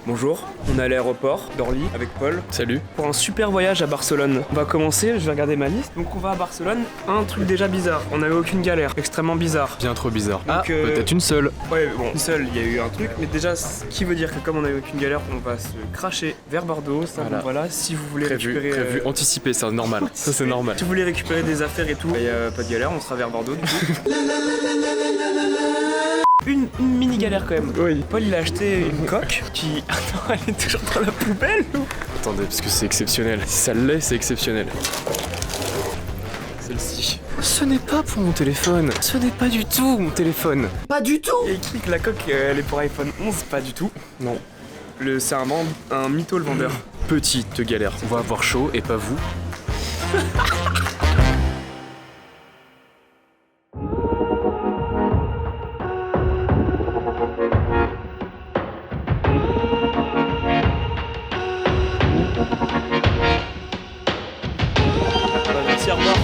Bonjour, on est à l'aéroport d'Orly avec Paul. Salut. Pour un super voyage à Barcelone. On va commencer, je vais regarder ma liste. Donc on va à Barcelone, un truc déjà bizarre. On n'avait aucune galère, extrêmement bizarre. Bien trop bizarre. Donc, peut-être une seule. Ouais, bon, une seule, il y a eu un truc. Mais déjà, ce qui veut dire que comme on n'avait aucune galère, on va se cracher vers Bordeaux. Ça, Voilà. bon, voilà, si vous voulez Prévu, récupérer... anticipé, ça, normal. Ça, c'est normal. Si vous voulez récupérer des affaires et tout, il n'y a pas de galère, on sera vers Bordeaux du coup. Une mini galère quand même. Oui. Paul il a acheté une coque qui... Attends, elle est toujours dans la poubelle ou... Attendez, parce que c'est exceptionnel. Si ça l'est, c'est exceptionnel. Celle-ci. Ce n'est pas pour mon téléphone. Ce n'est pas du tout mon téléphone. Pas du tout. Il y a écrit que la coque elle est pour iPhone 11, pas du tout. Non. C'est un mytho le vendeur. Petite galère. On va avoir chaud et pas vous. Merci, au revoir.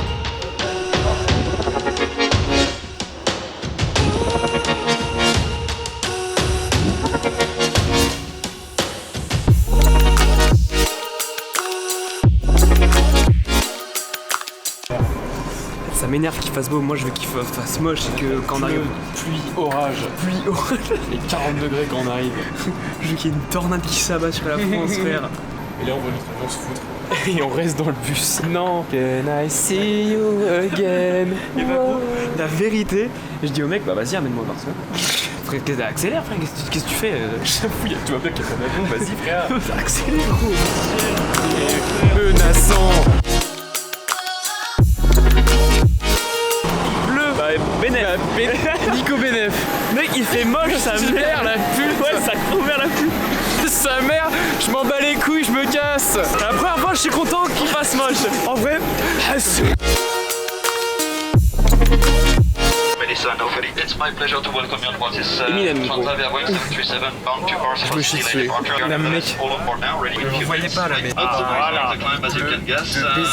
Ça m'énerve qu'il fasse beau, moi je veux qu'il fasse moche et que quand on arrive... Pluie, orage. Et 40 degrés quand on arrive. Je veux qu'il y ait une tornade qui s'abat sur la France, frère. Et là, on va littéralement se foutre. Et on reste dans le bus. Non. Can I see you again? Et bah gros, la vérité, je dis au mec, bah vas-y, amène-moi voir ça. Frère, accélère frère, qu'est-ce que tu fais J'avoue, il y a tout un mec qui a fait un avion, vas-y frère. Accélère gros. Menaçant. Bleu, bah Benef. Nico Benef. Mec il fait moche, sa mère la pute. Ouais, ça court vers la pute. Sa mère, je m'en bats les couilles, je me casse. La première fois je suis content qu'il fasse moche. En vrai, Melissa and Ophélie, it's my pleasure to welcome you on board this Eminem, Transavia Boeing 737 bound to Barcelona. Je me chie dessus. La mec. All on board now, ready in a few minutes. pas, là, mais- Voilà. The climb as you can guess, and the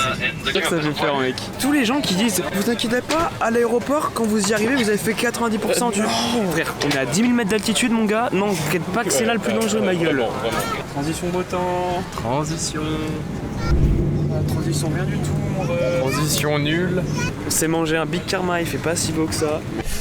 c'est ça que ça fait peur mec. Tous les gens qui disent, vous inquiétez pas, à l'aéroport, quand vous y arrivez, vous avez fait 90% du... Frère, on est à 10 000 mètres d'altitude mon gars. Non, vous inquiétez pas que c'est là le plus dangereux ma gueule. Transition beau temps. Transition. Transition rien du tout mon ref. Transition nulle. On s'est mangé un Big Karma, il fait pas si beau que ça.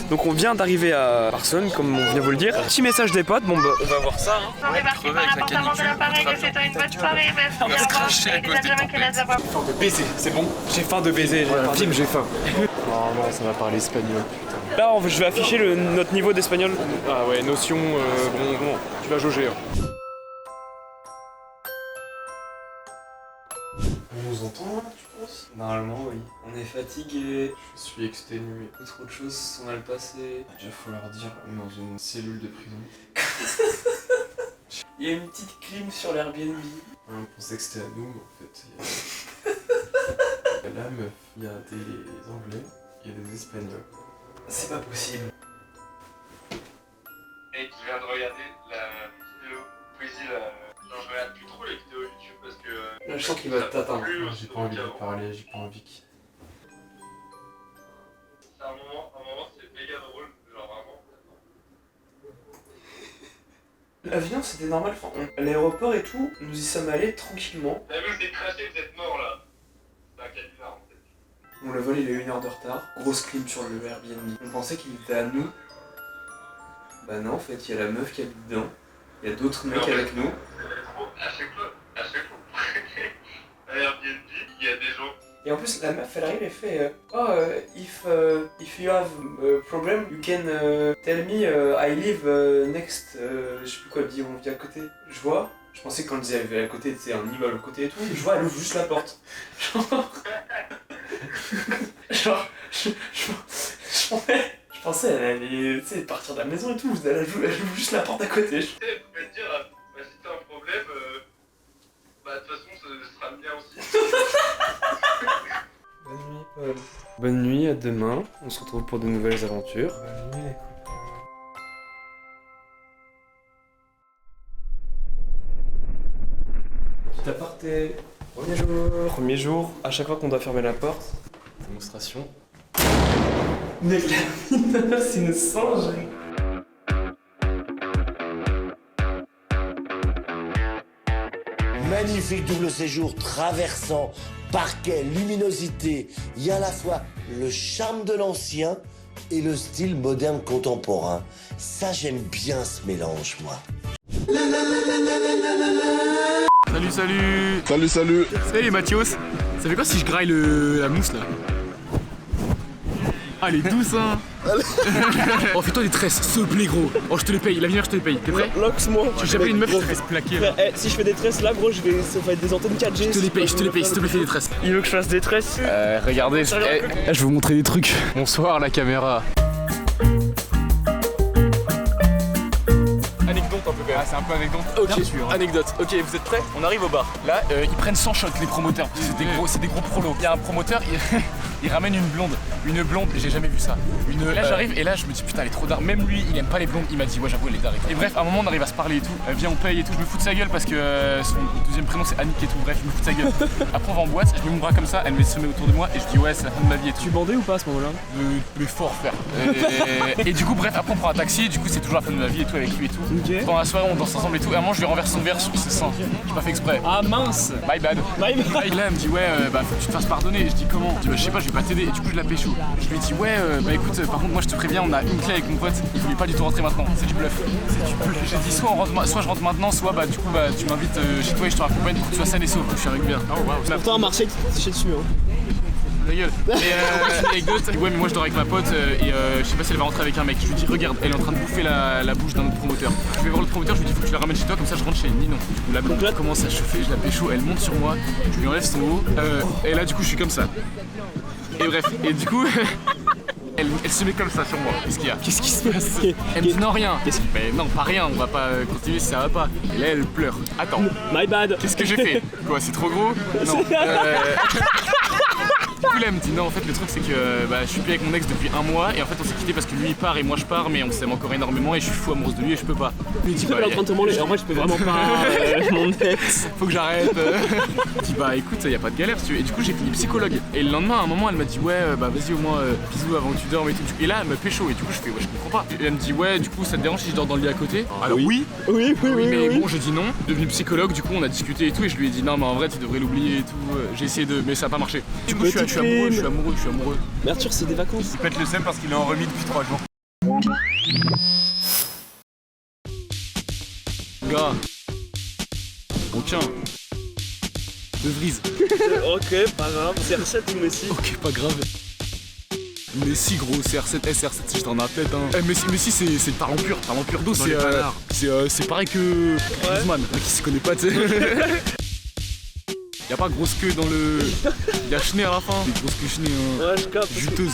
Donc on vient d'arriver à Barcelone, comme on vient de vous le dire. Petit message des potes, bon bah on va voir ça. Hein. On est parti par l'appartement de l'appareil, c'est une bonne soirée, merci. On va se cracher à cause des tempêtes. Faim de baiser, c'est bon. J'ai faim de baiser, J'ai faim. Non, ça va parler espagnol, putain. Là je vais afficher notre niveau d'espagnol. Ah ouais, notion, bon, tu vas jauger. Hein. On nous entend là, tu penses? Normalement oui. On est fatigué. Je suis exténué. Trop de choses sont mal passées. Il va déjà falloir dire, on est dans une cellule de prison. Il y a une petite clim sur l'Airbnb. On pensait que c'était à nous, mais en fait, il y a la meuf, il y a des Anglais, il y a des Espagnols. C'est pas possible. Et je viens de regarder la vidéo Poésie. Genre, je regarde plus trop les vidéos YouTube parce que. Là, je sens qu'il va t'atteindre. J'ai pas envie de parler, j'ai pas envie qu'il... C'est un moment c'est méga drôle, genre vraiment. L'avion c'était normal, l'aéroport et tout, nous y sommes allés tranquillement. La meuf s'est crashée, vous êtes mort là. C'est un canular en fait. Bon, le vol il a eu 1 heure de retard. Grosse clim sur le Airbnb. On pensait qu'il était à nous. Bah non, en fait, il y a la meuf qui habite dedans. Il y a d'autres mecs avec nous. À chaque fois, à Airbnb, il y a des gens. Et en plus, la meuf elle arrive et fait if you have a problem, you can tell me I live next. Je sais plus quoi, elle dit, on vit à côté. Je vois, je pensais que quand elle disait elle vit à côté, c'est un immeuble à côté et tout. Je vois, elle ouvre juste la porte. Je pensais elle allait partir de la maison et tout. Elle ouvre juste la porte à côté. Tu sais, elle pouvait te dire, bah, si t'as un problème, bah de toute façon, ce sera le mien aussi. Bonne nuit, Paul. Bonne nuit, à demain. On se retrouve pour de nouvelles aventures. Bonne nuit les copains. Petit aparté. Premier jour, à chaque fois qu'on doit fermer la porte. Démonstration. Mec, la mine, c'est une singe. magnifique double séjour traversant parquet, luminosité. Il y a à la fois le charme de l'ancien et le style moderne contemporain. Ça, j'aime bien ce mélange, moi. Salut, salut. Salut, salut. Salut Mathios. Ça fait quoi si je graille la mousse là? Ah, elle est douce, hein. Oh, fais-toi des tresses, s'il te plaît, gros. Oh, je te les paye, la lumière, je te les paye. T'es prêt? Lox-moi. Tu veux jamais une meuf qui te fait se plaquer là. Eh, si je fais des tresses là, gros, ça va être des antennes 4G. Je te les paye, s'il te plaît, fais des tresses. Il veut que je fasse des tresses? Regardez, je vais vous montrer des trucs. Bonsoir la caméra. Anecdote un peu quand même. Ah, c'est un peu anecdote. Ok, anecdote. Ok, vous êtes prêts? On arrive au bar. Là, ils prennent 100 shots les promoteurs. C'est des gros prolos. Il y a un promoteur, il ramène une blonde, j'ai jamais vu ça. Là j'arrive et là je me dis putain elle est trop d'art. Même lui il aime pas les blondes, il m'a dit ouais j'avoue elle est d'art. Et bref à un moment on arrive à se parler et tout. Viens on paye et tout, je me fous de sa gueule parce que son deuxième prénom c'est Annick et tout. Bref je me fous de sa gueule. Après on va en boîte, je mets mon bras comme ça, elle me met autour de moi et je dis ouais c'est la fin de ma vie et tout. Tu bandais ou pas à ce moment-là? Mais fort frère. Et du coup bref après on prend un taxi, du coup c'est toujours la fin de ma vie et tout avec lui et tout. Okay. Pendant la soirée on danse ensemble et tout. Et à un moment je lui renverse son verre sur ses seins. J'ai pas fait exprès. Ah mince. My bad. Là elle me dit ouais bah faut que tu te fasses pardonner. Et je dis comment? Je dis bah je sais pas je vais pas t'aider. Et du coup je la pécho. Je lui dis ouais bah écoute par contre moi je te préviens on a une clé avec mon pote, il voulait pas du tout rentrer maintenant, c'est du bluff. J'ai dit soit je rentre maintenant, soit bah du coup bah tu m'invites chez toi et je te raccompagne pour que tu sois sain et sauf. Je suis avec bien. Oh wow. Pourtant un marché qui t'es dessus hein. Ta gueule. Et anecdote, ouais mais moi je dors avec ma pote et je sais pas si elle va rentrer avec un mec. Je lui dis regarde elle est en train de bouffer la bouche d'un autre promoteur. Je vais voir le promoteur, je lui dis faut que tu la ramènes chez toi comme ça je rentre chez Ninon. Du coup la blonde commence à chauffer, je la pécho, elle monte sur moi, je lui enlève son haut et là du coup je suis comme ça. Et bref, et du coup elle se met comme ça sur moi. Qu'est-ce qu'il y a? Qu'est-ce qui se passe? Elle me dit non rien. Mais non pas rien, on va pas continuer si ça va pas. Et là elle pleure. Attends. My bad. Qu'est-ce que j'ai fait? Quoi c'est trop gros? Non. Du coup là elle me dit non en fait le truc c'est que bah, je suis plus avec mon ex depuis 1 mois et en fait on s'est quitté parce que lui il part et moi je pars mais on s'aime encore énormément et je suis fou amoureuse de lui et je peux pas. Tu dis en train de te manger, en vrai je peux vraiment pas mon ex. Faut que j'arrête. Je dis bah écoute y a pas de galère si tu veux. Et du coup j'ai fini psychologue et le lendemain à un moment elle m'a dit ouais bah vas-y au moins bisous avant que tu dormes et tout. Et là elle me pécho et du coup je fais ouais je comprends pas. Et elle me dit ouais du coup ça te dérange si je dors dans le lit à côté? Alors oui mais bon je dis non. Devenu psychologue du coup on a discuté et tout et je lui ai dit non mais en vrai tu devrais l'oublier et tout. J'ai essayé de mais ça a pas marché. Du coup je suis amoureux. Mais Arthur c'est des vacances. Il pète le seum parce qu'il est en remis depuis 3 jours. Gars. Aucun. De Vries. Ok pas grave, CR7 ou Messi? Ok pas grave. Messi gros, CR7, SR7 si je t'en appelle hein. Messi c'est le talent pur d'eau, c'est pareil que Griezmann, qui s'y connaît pas tu sais. Y'a pas grosse queue dans le... Y'a Schneer à la fin. Des grosses queues Schneer hein. Ouais je capte. Juteuse.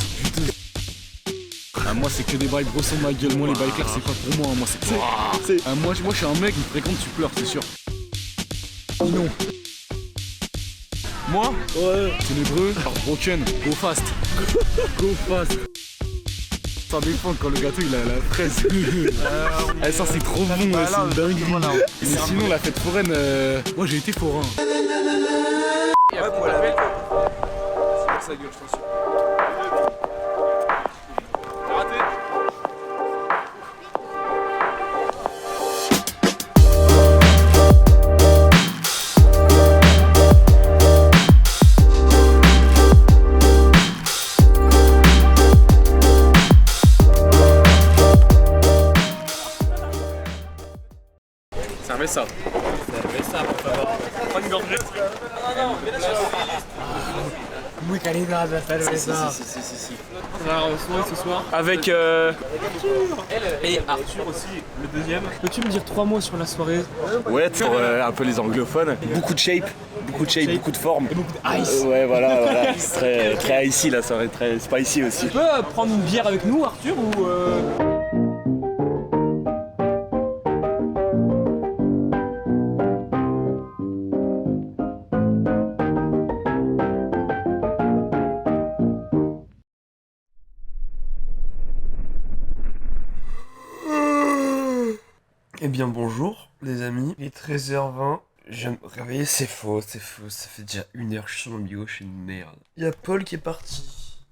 Ah, moi c'est que des bails gros sur ma gueule, moi les bails clairs c'est pas pour moi, moi c'est... moi je suis un mec, il me fréquente tu pleures c'est sûr. Non. Moi? Ouais. Ténébreux, broken, go fast. Go fast. Ça dépend quand le gâteau il a la fraise. Ça c'est trop bon, c'est une dinguerie. Mais sinon la fête foraine, moi j'ai été forain. Ouais pour la belle. C'est pour sa gueule je t'assure. Raté. Servez ça. Servez ça pour favor. Prends une gorgée. Muy calidad la cerveza. Si. On va soirée ce soir. Avec et Arthur aussi, le deuxième. Peux-tu me dire 3 mots sur la soirée? Ouais, pour un peu les anglophones. Beaucoup de shape, beaucoup de forme. Et beaucoup de ice. Ouais, voilà. C'est très icy la soirée, très spicy aussi. Tu peux prendre une bière avec nous, Arthur, ou Eh bien bonjour les amis, il est 13h20, je viens de me réveiller, c'est faux, ça fait déjà 1 heure, je suis sur mon bigot, je suis une merde. Il y a Paul qui est parti,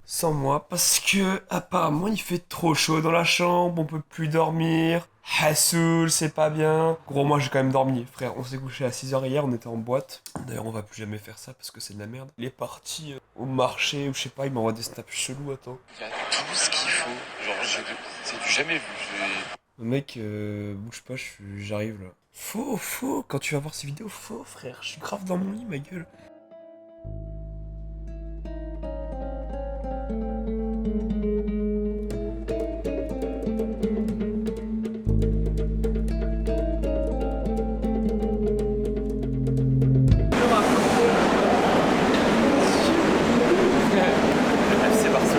sans moi parce que apparemment il fait trop chaud dans la chambre, on peut plus dormir. Hassoul, c'est pas bien. Gros, moi j'ai quand même dormi, frère. On s'est couché à 6h hier, on était en boîte. D'ailleurs, on va plus jamais faire ça parce que c'est de la merde. Il est parti au marché ou je sais pas, il m'envoie des snaps chelous, attends. Il y a tout ce qu'il faut. Genre, c'est du jamais vu. Mec, bouge pas, j'arrive là. Faux, quand tu vas voir ces vidéos, faux, frère. Je suis grave dans mon lit, ma gueule.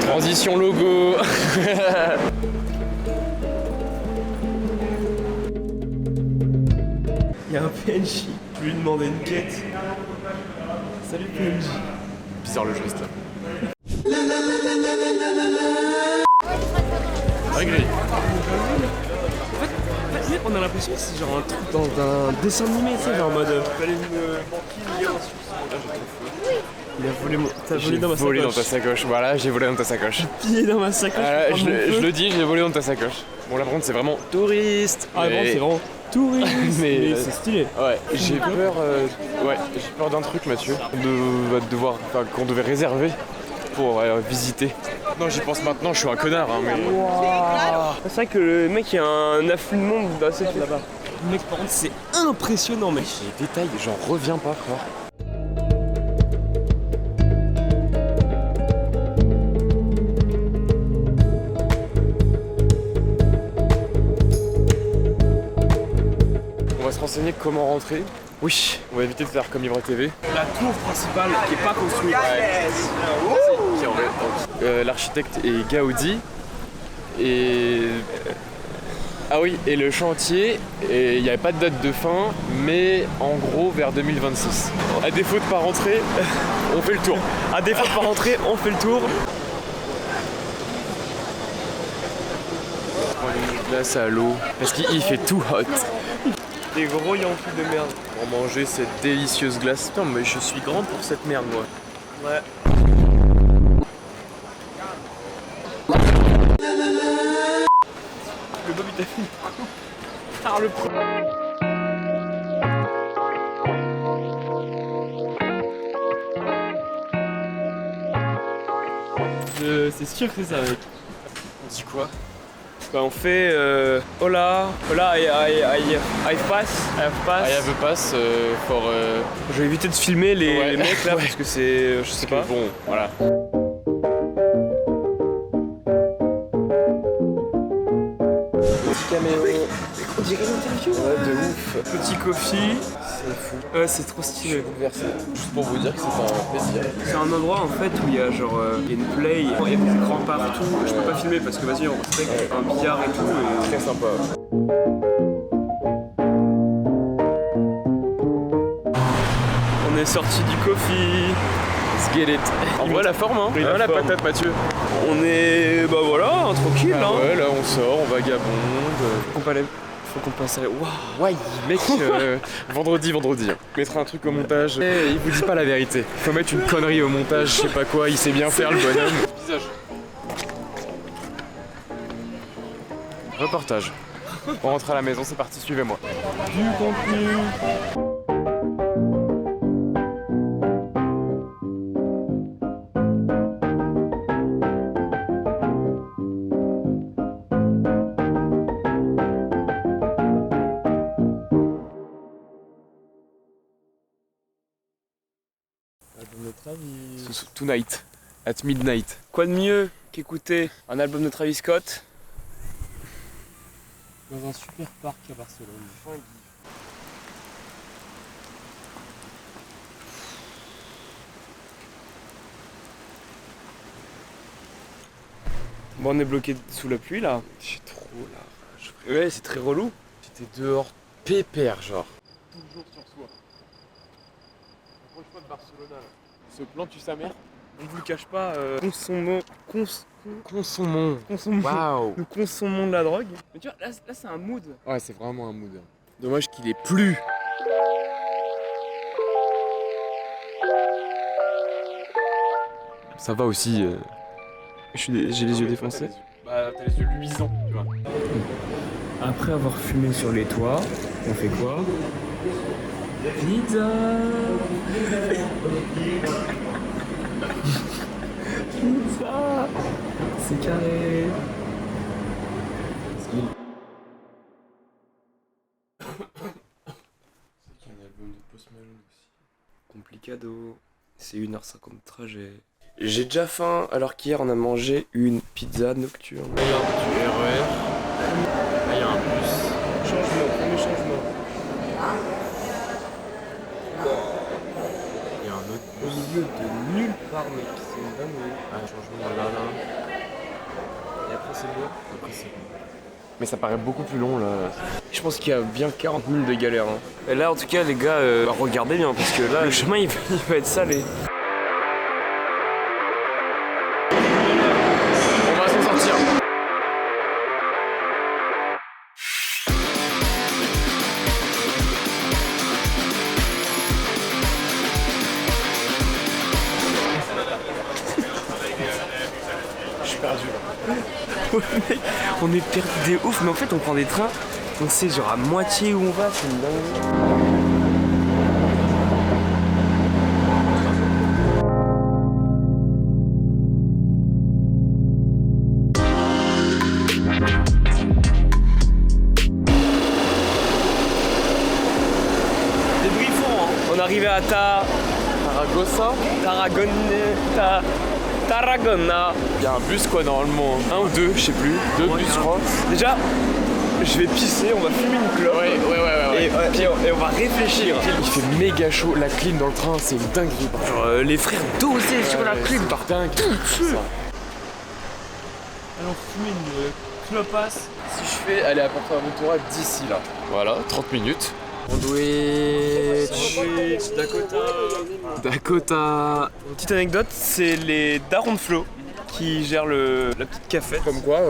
Transition logo. Il y a un PNJ, je vais lui demander une quête. Salut PNJ. Bizarre le geste là. Réglé. En fait, on a l'impression que c'est genre un truc dans un dessin animé, tu sais, genre en mode. Fallait une banquille hier ensuite. Il a volé mon. T'as volé dans ma sacoche. Volé dans ta sacoche, voilà, j'ai volé dans ta sacoche. Pillé dans ma sacoche. Je le dis, j'ai volé dans ta sacoche. Bon, là par contre, c'est vraiment touriste. Ah, bon, c'est vraiment touriste. mais c'est stylé. Ouais, j'ai peur d'un truc, Mathieu. Qu'on devait réserver pour visiter. Non, j'y pense maintenant, je suis un connard, hein, mais. Wow. C'est vrai que le mec, il y a un afflux de monde assez là-bas. Le mec, par contre, c'est impressionnant, mec. Les détails, j'en reviens pas, frère. On va se renseigner comment rentrer. Oui, on va éviter de faire comme Livre TV. La tour principale qui est pas construite. L'architecte est Gaudi. Et. Ah oui, et le chantier, il n'y avait pas de date de fin, mais en gros vers 2026. À défaut de pas rentrer, on fait le tour. À défaut de pas rentrer, on fait le tour. Glace à l'eau, parce qu'il fait tout hot. Des gros yankis de merde. Pour manger cette délicieuse glace. Putain, mais je suis grand pour cette merde, moi. Ouais. Le Bob il t'a fait une coupe par le pro. C'est sûr que c'est ça, mec. On dit quoi? Bah on fait hola, I pass. I have a pass for... Je vais éviter de filmer les mecs là parce que c'est... je sais pas. Bon, voilà. Petit caméo. On dirait une interview. Ouais, de ouf. Petit coffee. C'est fou. Ouais, c'est trop stylé. Juste pour vous dire que c'est un plaisir. C'est un endroit en fait où il y a genre il y a une play, il y a des écrans partout. Je peux pas filmer parce que vas-y on respecte un billard et tout. Et... Très sympa. On est sorti du coffee. Let's get it. En vrai la forme hein. La patate Mathieu. On est bah voilà, tranquille Ah hein. ouais là on sort, on vagabonde. Faut qu'on passe à la... Waouh. Ouais mec, vendredi. On mettra un truc au montage. Il vous dit pas la vérité. Faut mettre une connerie au montage, je sais pas quoi, il sait bien faire le bonhomme. Visage. Reportage. On rentre à la maison, c'est parti, suivez-moi. Du contenu. Tonight, at midnight. Quoi de mieux qu'écouter un album de Travis Scott dans un super parc à Barcelone. Bon, on est bloqué sous la pluie là. J'ai trop là. Ouais, c'est très relou. J'étais dehors pépère genre. Toujours sur soi. Approche pas de Barcelone là. Ce plan tue sa mère. On vous le cache pas, consommons. Waouh. Nous consommons de la drogue. Mais tu vois, là c'est un mood. Ouais, c'est vraiment un mood. Dommage qu'il ait plu. Ça va aussi J'ai les yeux défoncés. Bah t'as les yeux luisants, tu vois. Après avoir fumé sur les toits, on fait quoi? Pizza. Pizza. C'est carré. C'est qu'il y a un album de Post Malone aussi. Complicado. C'est 1h50 de trajet. J'ai déjà faim alors qu'hier on a mangé une pizza nocturne. Là, il y a du RER. Là, il y a un bus. Changement, premier changement. Il y a un autre Au bus. milieu de nulle part, mec. C'est une dinguerie. Ah, changement là. Et après c'est bon. Après, c'est bon. Mais ça paraît beaucoup plus long là. Je pense qu'il y a bien 40 000 de galères. Hein. Et là, en tout cas, les gars, regardez bien parce que là, le chemin il va être salé. On va s'en sortir. Je suis perdu. Ouais, mec, on est perdu des ouf, mais en fait, on prend des trains. On sait genre à moitié où on va, c'est une dinguerie. Débriefons, hein. On est arrivé à Tarragona. Il y a un bus quoi normalement. Un ou deux, je sais plus. Deux bus je crois. Déjà, je vais pisser, on va fumer une clope. Et on va réfléchir. Il fait méga chaud, la clim dans le train c'est une dinguerie. Genre, les frères dosés sur la clim. Par dingue. Alors fumer une clopasse. Si je fais aller à Porto Aventura d'ici là. Voilà, 30 minutes. Sandwich. Dakota. Petite anecdote, c'est les darons de Flo qui gèrent la petite cafette. Comme quoi,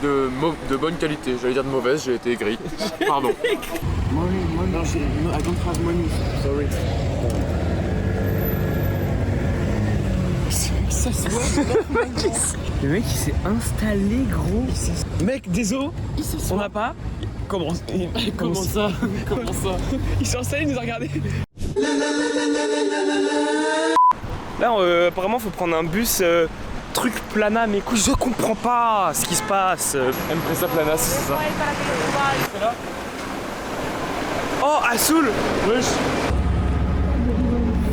de bonne qualité. J'allais dire de mauvaise, j'ai été aigri. Pardon. Non, I don't have money. Sorry. Ça se voit. Le mec il s'est installé gros. Mec, désolé. On n'a pas. Comment ça? Il s'est installé, il nous a regardé. Là, apparemment, faut prendre un bus truc plana, mais écoute, je comprends pas ce qui se passe. Empresa Planas, c'est ça. Oh, Assoul. Wesh.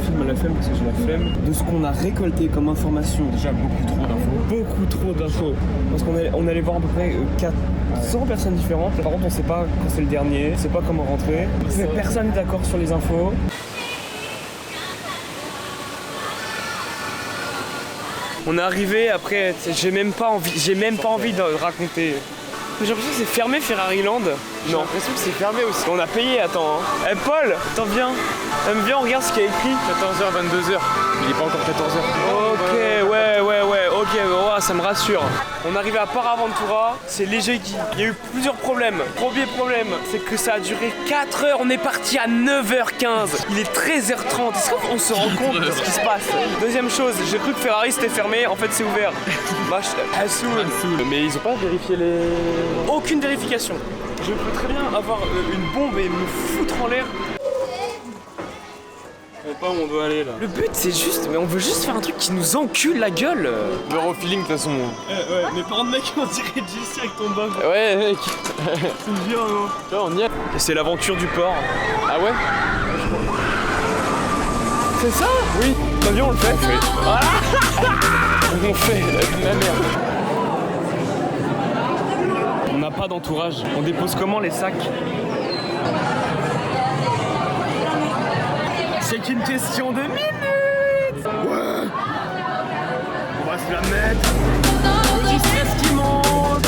Film la flemme parce que j'ai la flemme de ce qu'on a récolté comme information. Déjà beaucoup trop d'infos. Beaucoup trop d'infos. Parce qu'on allait voir à peu près 400 personnes différentes. Par contre, on sait pas quand c'est le dernier, on sait pas comment rentrer. Personne n'est d'accord sur les infos. On est arrivé, après, j'ai même pas envie de raconter. J'ai l'impression que c'est fermé Ferrariland. J'ai l'impression que c'est fermé aussi. On a payé, attends. Hein. Eh Paul, attends, viens. Viens, on regarde ce qu'il y a écrit. 14h, 22h. Il est pas encore 14h. Ok, ouais, ok, ouais, ça me rassure. On est arrivé à Paraventura, c'est léger. Il y a eu plusieurs problèmes. Premier problème, c'est que ça a duré 4 heures. On est parti à 9h15. Il est 13h30. Est-ce qu'on se rend compte de ce qui se passe? Deuxième chose, j'ai cru que Ferrari c'était fermé. En fait, c'est ouvert. Assoul. Mais ils ont pas vérifié les... Aucune vérification. Je peux très bien avoir une bombe et me foutre en l'air. Je sais pas où on doit aller là. Le but c'est juste, mais on veut juste faire un truc qui nous encule la gueule. Eurofeeling de toute façon. Ouais, mais par contre mec, on dirait JC avec ton bug. Ouais mec. C'est bien non? Tu vois, on y est. Et c'est l'aventure du port. Ah ouais? C'est ça? Oui. Bah viens, on le fait. On fait la merde. On n'a pas d'entourage. On dépose comment les sacs? C'est qu'une question de minutes. Ouais. On va se la mettre. Petit stress qui monte.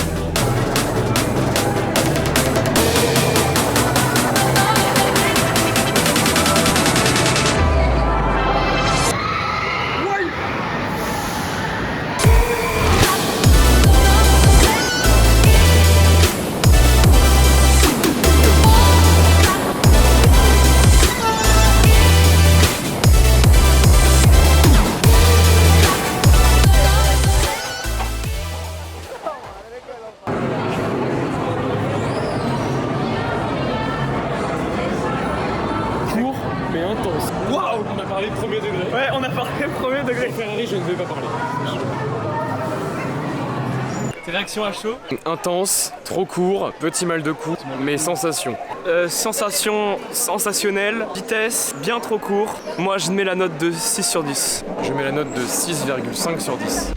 parlé premier degré. Ouais, on a parlé premier degré. Ferrari, je ne vais pas parler. Tes réactions à chaud? Intense, trop court, petit mal de cou, mais sensation. Sensation sensationnelle, vitesse bien trop court. Moi je mets la note de 6 sur 10. Je mets la note de 6,5 sur 10.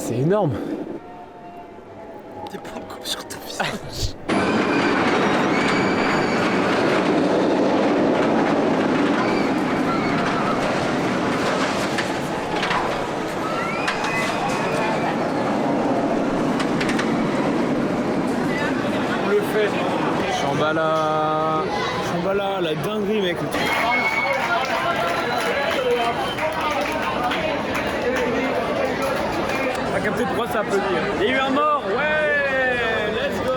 C'est énorme. T'es pas encore sur ton visage. On le fait. Shambhala. Shambhala, la dinguerie mec. T'as capté pourquoi ça applaudit. Il y a eu un mort, ouais. Let's go.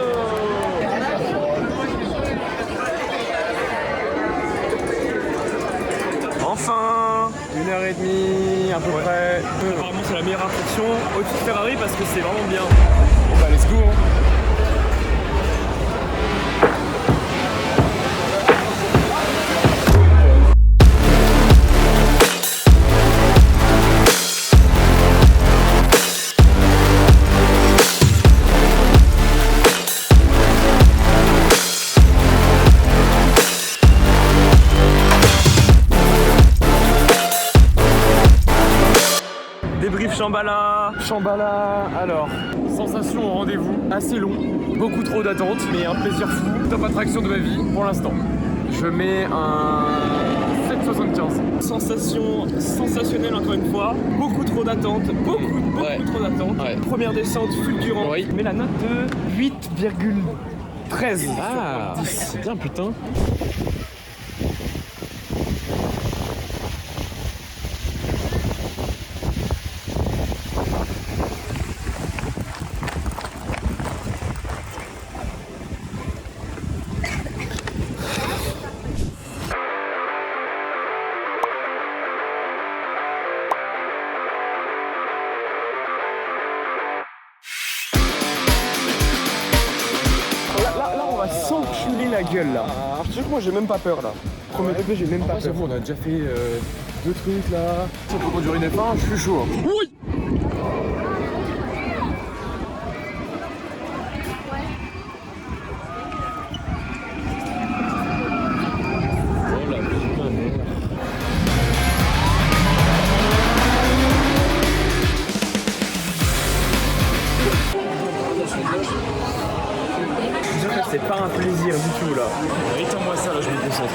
Enfin 1h30 à peu près. Apparemment c'est la meilleure attraction au-dessus de Ferrari parce que c'est vraiment bien. Bon bah let's go hein. Débrief Shambhala. Shambhala, alors, sensation au rendez-vous, assez long, beaucoup trop d'attente, mais un plaisir fou. Top attraction de ma vie pour l'instant. Je mets un 7,75. Sensation sensationnelle encore une fois, beaucoup trop d'attente, beaucoup trop d'attente. Ouais. Première descente fulgurante, oui. Mais la note de 8,13. Ah, c'est bien putain. Là, on va s'enculer la gueule là. Tu sais que moi j'ai même pas peur là. Premier degré, j'ai même pas peur. On a déjà fait 2 trucs là. Si on peut conduire une F1, je suis chaud. Hein. Oui. C'est pas un plaisir du tout là. Éteins-moi ça là, je me concentre.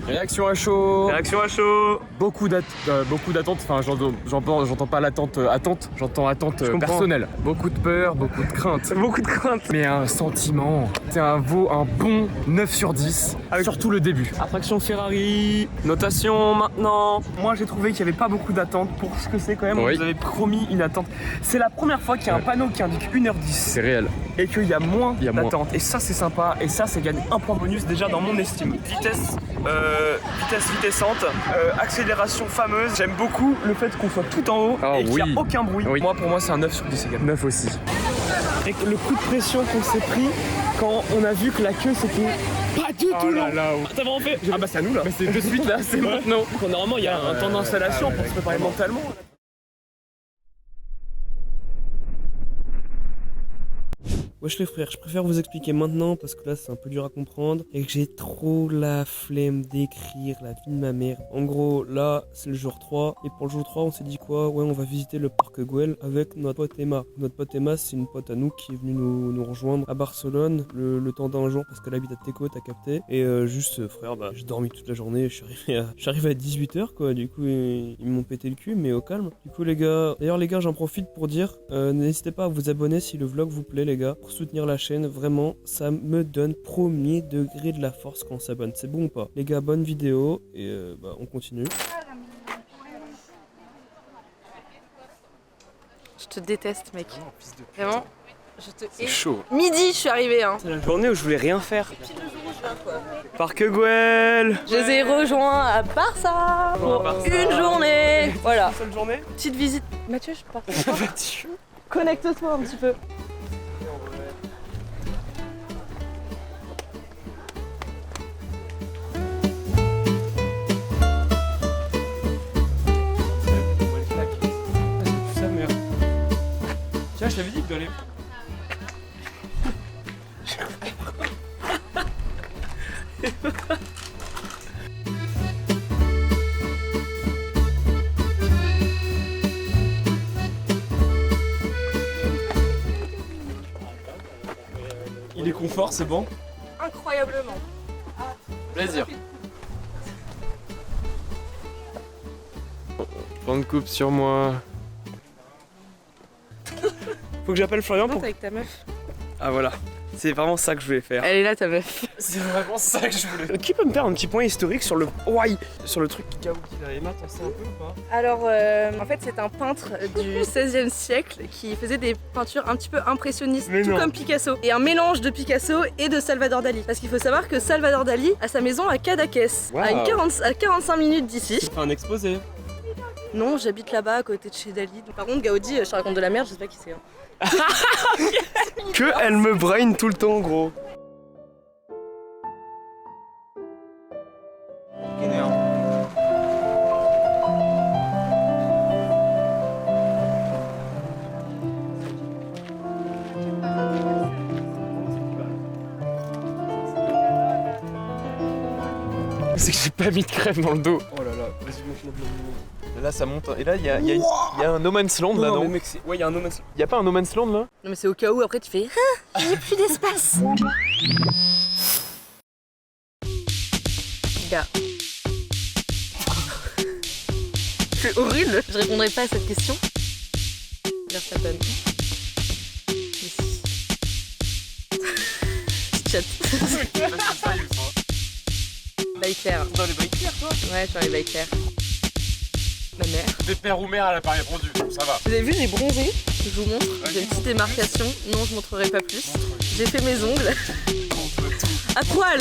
Réaction à chaud. Réaction à chaud. Beaucoup d'attente, enfin j'entends pas l'attente attente, j'entends attente personnelle. Beaucoup de peur, beaucoup de crainte. Beaucoup de crainte. Mais un sentiment. C'est un bon 9 sur 10, surtout le début. Attraction Ferrari, notation maintenant. Moi j'ai trouvé qu'il n'y avait pas beaucoup d'attente pour ce que c'est quand même. Oui. Vous avez promis une attente. C'est la première fois qu'il y a un panneau qui indique 1h10. C'est réel. Et qu'il y a moins d'attente. Et ça c'est sympa. Et ça c'est gagner un point bonus déjà dans mon estime. Vitesse vitessante, accélération fameuse. J'aime beaucoup le fait qu'on soit tout en haut et qu'il n'y a aucun bruit. Oui. Moi pour moi c'est un 9 sur 10 également. 9 aussi. Et le coup de pression qu'on s'est pris quand on a vu que la queue c'était Pas du tout là. T'as vraiment fait? Ah bah c'est à nous là. Mais c'est de suite là, c'est maintenant. Normalement il y a un temps d'installation pour se préparer mentalement. Wesh les frères, je préfère vous expliquer maintenant parce que là c'est un peu dur à comprendre et que j'ai trop la flemme d'écrire la vie de ma mère. En gros, là c'est le jour 3 et pour le jour 3 on s'est dit quoi? Ouais, on va visiter le parc Güell avec notre pote Emma. Notre pote Emma, c'est une pote à nous qui est venue nous rejoindre à Barcelone le temps d'un jour parce qu'elle habite à Teco, t'as capté. Et juste frère, bah j'ai dormi toute la journée, je suis arrivé à 18h quoi, du coup ils m'ont pété le cul mais au calme. Du coup les gars, d'ailleurs les gars j'en profite pour dire, n'hésitez pas à vous abonner si le vlog vous plaît les gars. Soutenir la chaîne, vraiment ça me donne premier degré de la force quand on s'abonne, c'est bon ou pas? Les gars, bonne vidéo et bah on continue. Je te déteste mec, vraiment, je te hais. C'est chaud. Midi je suis arrivée hein. C'est la journée où je voulais rien faire. Parc Güell. Je les ai rejoints à Barça pour une journée. Voilà. Une seule journée. Petite visite. Mathieu, je pars. Connecte-toi un petit peu. Tiens, je t'avais dit que d'aller. Il est confort, c'est bon? Incroyablement. Plaisir. Prends de coupe sur moi. Faut que j'appelle Florian pour... avec ta meuf. Ah voilà, c'est vraiment ça que je voulais faire. Elle est là ta meuf. C'est vraiment ça que je voulais faire. Qui peut me faire un petit point historique sur le... sur le truc Gaudi là, Emma, t'en sais un peu ou pas? Alors en fait c'est un peintre du 16e siècle qui faisait des peintures un petit peu impressionnistes, tout comme Picasso. Et un mélange de Picasso et de Salvador Dali. Parce qu'il faut savoir que Salvador Dali a sa maison à Cadaqués, à 45 minutes d'ici. Tu fais un exposé? Non, j'habite là-bas à côté de chez Dali. Par contre Gaudi, je te raconte de la merde, je sais pas qui c'est. Hein. Que elle me brain tout le temps gros. C'est que j'ai pas mis de crème dans le dos. Oh là là, vas-y monte. Là ça monte, et là il y a un No Man's Land là, non? Ouais, il y a un No Man's Land. Y a pas un No Man's Land là? Non mais c'est au cas où après tu fais ah, j'ai plus d'espace. Gars. C'est horrible, je répondrai pas à cette question. Verstappen. Ici. Chat. Biker. Dans les bikers toi? Ouais, je suis dans les bikers. Ma mère. Des pères ou mères, elle a pas répondu, ça va. Vous avez vu, j'ai bronzé, je vous montre. J'ai une petite démarcation, non je montrerai pas plus. J'ai fait mes ongles. À poil.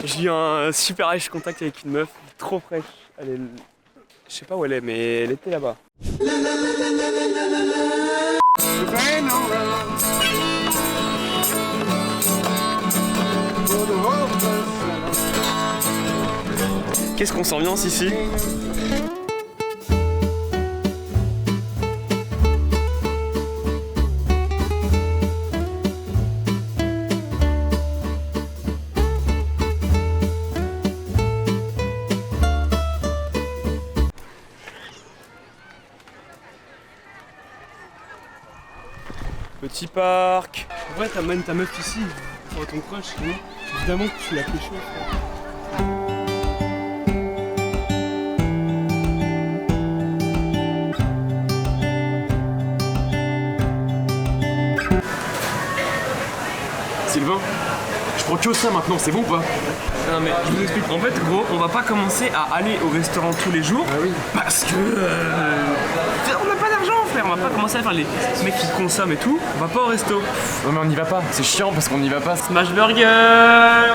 J'ai eu un super eye contact avec une meuf, trop fraîche. Elle est... Je sais pas où elle est, mais elle était là-bas. Qu'est-ce qu'on s'ambiance ici? Petit parc. En vrai, t'amènes ta meuf ici pour ton crush, oui. Évidemment que tu l'as pécho. Sylvain, je prends que ça maintenant, c'est bon ou pas? Non mais je vous explique, en fait gros, on va pas commencer à aller au restaurant tous les jours parce que on n'a pas d'argent frère, on va pas commencer à faire les mecs qui consomment et tout, on va pas au resto. Non mais on y va pas, c'est chiant parce qu'on n'y va pas. Smash Burger.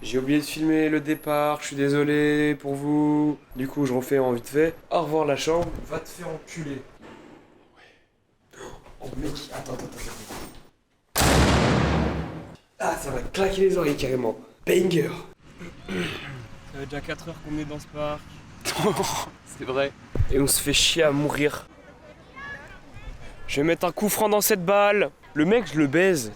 J'ai oublié de filmer le départ, je suis désolé pour vous. Du coup je refais en vite fait. Au revoir la chambre. Va te faire enculer. Oh mec, attends. Ah, ça va claquer les oreilles carrément. Banger. Ça fait déjà 4 heures qu'on est dans ce parc. C'est vrai. Et on se fait chier à mourir. Je vais mettre un coup franc dans cette balle. Le mec, je le baise.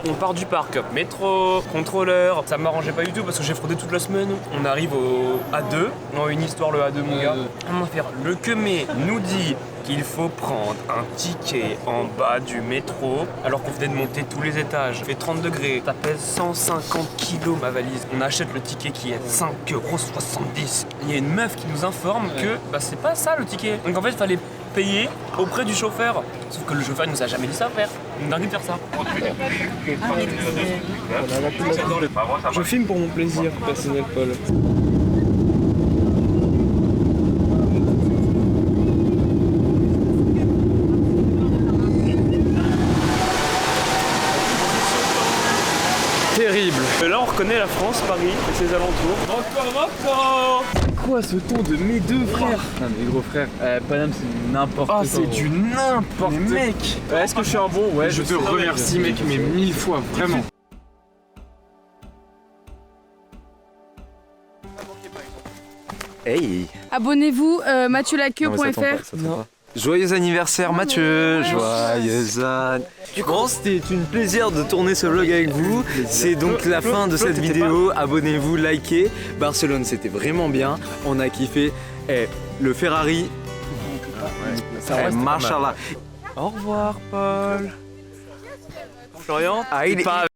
On part du parc, métro, contrôleur, ça m'arrangeait pas du tout parce que j'ai fraudé toute la semaine. On arrive au A2, non une histoire le A2 mon gars. On va faire le queumé nous dit qu'il faut prendre un ticket en bas du métro alors qu'on venait de monter tous les étages. Il fait 30 degrés, ça pèse 150 kilos ma valise. On achète le ticket qui est 5,70 €. Il y a une meuf qui nous informe que bah c'est pas ça le ticket. Donc en fait il fallait payer auprès du chauffeur. Sauf que le chauffeur il nous a jamais dit ça frère. On a envie de faire ça. Je filme pour mon plaisir personnel, Paul. Terrible. Là on reconnaît la France, Paris et ses alentours. Encore. Quoi ce ton de mes deux frères? Non mais gros frère, Paname c'est n'importe quoi. Ah c'est du n'importe mec. Est-ce que je suis un bon? Ouais, je te remercie mec, mais 1000 fois, vraiment. Hey. Abonnez-vous, mathieu-laqueux.fr. Joyeux anniversaire Mathieu. Joyeux anniversaire. Bon, c'était un plaisir de tourner ce vlog avec vous. C'est donc la fin de cette vidéo. Abonnez-vous, likez. Barcelone, c'était vraiment bien. On a kiffé. Et le Ferrari. Machallah. Au revoir Paul. Florian, il est pas